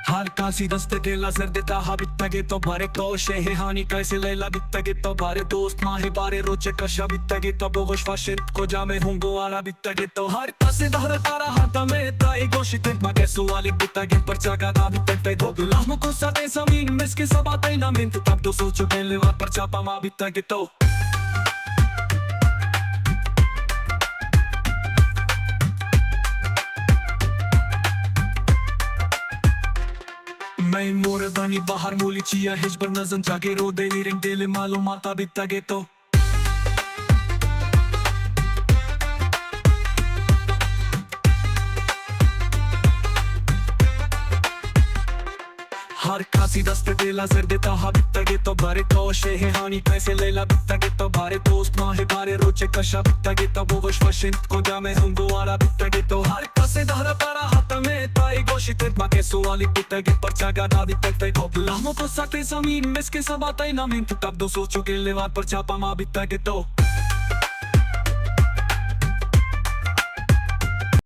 Har kasi dastete lazer deta habittage to bare koşe he hani kaysele la bittage to bare dost mahe bare roche kasha bittage to bogosh fashet ko jame hungo ala bittage to har kasi dahra tara hata me tai goshite make suali bittage parcha ga da bittage to lahmo ko sate samin meske sabatay na mint tab do socho belle va parcha pa ma bittage to मैं मोर बनी बाहर मूली chia हिजबर नजन जागे रो देली ring देले मालूम माता बिता गे तो हर कासी दस्ते देला जर देता हा बिता गे तो बारे कोशे हे हानी कैसे लेला बिता गे तो बारे दोस्त माहे बारे रोचे कशा बिता गे तो बोगश फशिन को जामे हुंगो वाला बिता गे तो हर कासे दहरा तारा हाथ में ताई गोशिते माके सुवाली बिता गे परचा गादा बिता गे तो लामो को साथे जमीन में इसके सब आते ना मिंट तब दो सोचो के लेवा परचा पा मा बिता गे तो